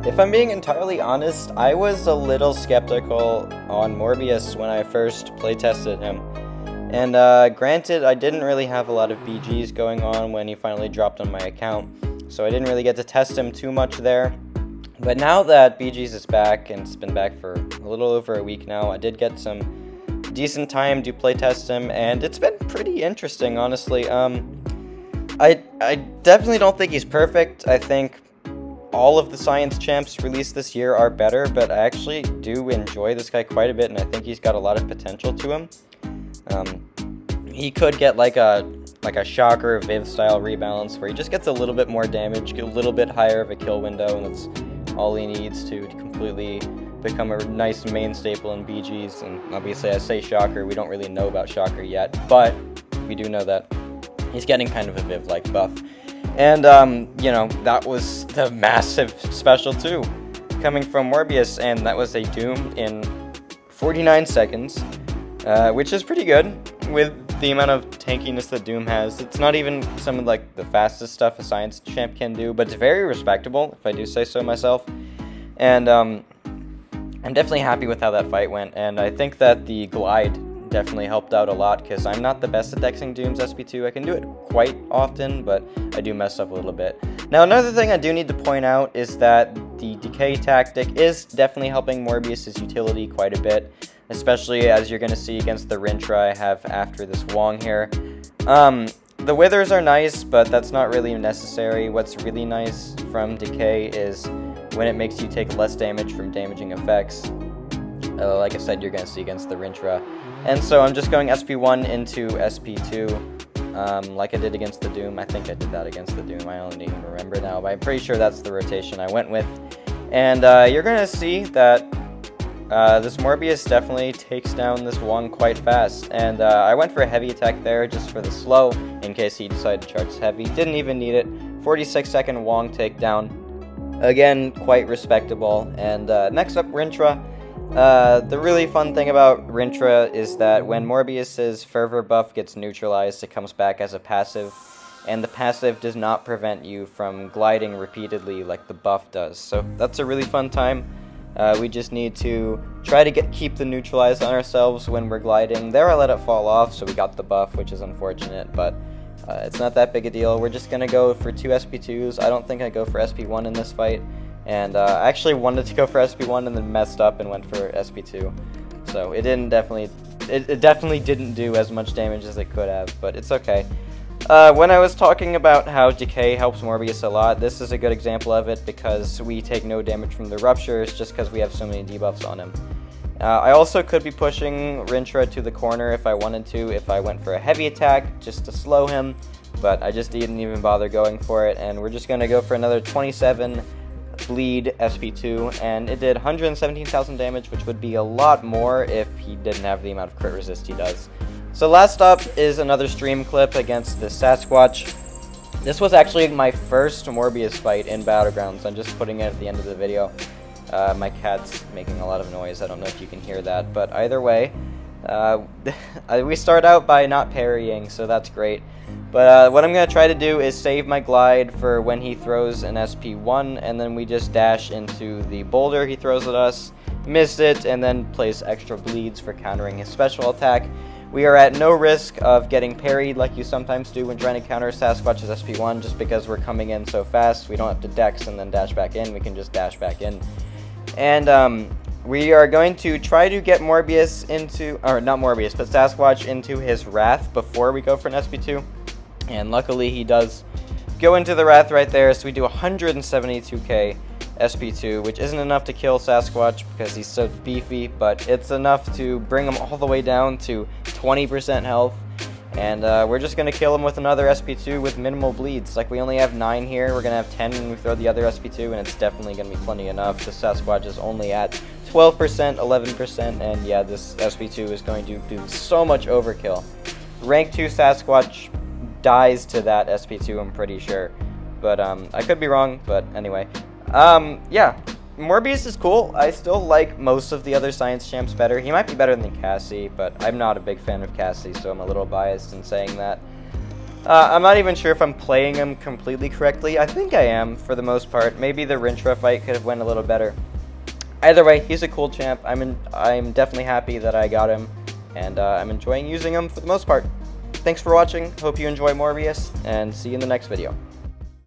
If I'm being entirely honest, I was a little skeptical on Morbius when I first playtested him. And granted, I didn't really have a lot of BGs going on when he finally dropped on my account, so I didn't really get to test him too much there. But now that BGs is back, and it's been back for a little over a week now, I did get some decent time to playtest him, and it's been pretty interesting, honestly. I definitely don't think he's perfect. I think all of the science champs released this year are better, but I actually do enjoy this guy quite a bit, and I think he's got a lot of potential to him. He could get like a Shocker Viv style rebalance where he just gets a little bit more damage, get a little bit higher of a kill window, and that's all he needs to completely become a nice main staple in BGs. And obviously I say Shocker, we don't really know about Shocker yet, but we do know that he's getting kind of a Viv-like buff. And, you know, that was the massive special too, coming from Morbius, and that was a Doom in 49 seconds, which is pretty good with the amount of tankiness that Doom has. It's not even some of like the fastest stuff a science champ can do, but it's very respectable, if I do say so myself. And I'm definitely happy with how that fight went, and I think that the glide definitely helped out a lot, because I'm not the best at dexing Doom's SP2. I can do it quite often, but I do mess up a little bit. Now, another thing I do need to point out is that the decay tactic is definitely helping Morbius' utility quite a bit, especially as you're going to see against the Rintra I have after this Wong here. The withers are nice, but that's not really necessary. What's really nice from decay is when it makes you take less damage from damaging effects. Like I said, you're going to see against the Rintra. And so I'm just going SP1 into SP2, like I did against the Doom. I think I did that against the Doom. I don't even remember now, but I'm pretty sure that's the rotation I went with. And you're going to see that this Morbius definitely takes down this Wong quite fast. And I went for a heavy attack there just for the slow, in case he decided to charge heavy. Didn't even need it. 46-second Wong takedown. Again, quite respectable. And next up, Rintra. The really fun thing about Rintra is that when Morbius's fervor buff gets neutralized, it comes back as a passive, and the passive does not prevent you from gliding repeatedly like the buff does. So that's a really fun time. We just need to try to keep the neutralized on ourselves when we're gliding. There I let it fall off, so we got the buff, which is unfortunate, but it's not that big a deal. We're just gonna go for 2 SP2s. I don't think I go for SP1 in this fight. And I actually wanted to go for SP1 and then messed up and went for SP2. So it definitely didn't do as much damage as it could have, but it's okay. When I was talking about how decay helps Morbius a lot, this is a good example of it, because we take no damage from the ruptures just because we have so many debuffs on him. I also could be pushing Rintra to the corner if I wanted to, if I went for a heavy attack just to slow him, but I just didn't even bother going for it, and we're just going to go for another 27 bleed SP2, and it did 117,000 damage, which would be a lot more if he didn't have the amount of crit resist he does. So last up is another stream clip against the Sasquatch. This was actually my first Morbius fight in Battlegrounds. I'm just putting it at the end of the video. My cat's making a lot of noise. I don't know if you can hear that, but either way, we start out by not parrying, so that's great. But what I'm going to try to do is save my glide for when he throws an SP1, and then we just dash into the boulder he throws at us, miss it, and then place extra bleeds for countering his special attack. We are at no risk of getting parried like you sometimes do when trying to counter Sasquatch's SP1, just because we're coming in so fast. We don't have to dex and then dash back in, we can just dash back in. And we are going to try to get Morbius into, or not Morbius, but Sasquatch into his Wrath before we go for an SP2. And luckily he does go into the Wrath right there, so we do 172k SP2, which isn't enough to kill Sasquatch because he's so beefy, but it's enough to bring him all the way down to 20% health. And we're just going to kill him with another SP2 with minimal bleeds. Like, we only have 9 here, we're going to have 10 when we throw the other SP2, and it's definitely going to be plenty enough. The Sasquatch is only at 12%, 11%, and yeah, this SP2 is going to do so much overkill. Rank 2 Sasquatch dies to that SP2, I'm pretty sure. But I could be wrong, but anyway. Yeah, Morbius is cool. I still like most of the other science champs better. He might be better than Cassie, but I'm not a big fan of Cassie, so I'm a little biased in saying that. I'm not even sure if I'm playing him completely correctly. I think I am, for the most part. Maybe the Rintrah fight could have went a little better. Either way, he's a cool champ. I'm definitely happy that I got him, and I'm enjoying using him for the most part. Thanks for watching. Hope you enjoy Morbius, and see you in the next video.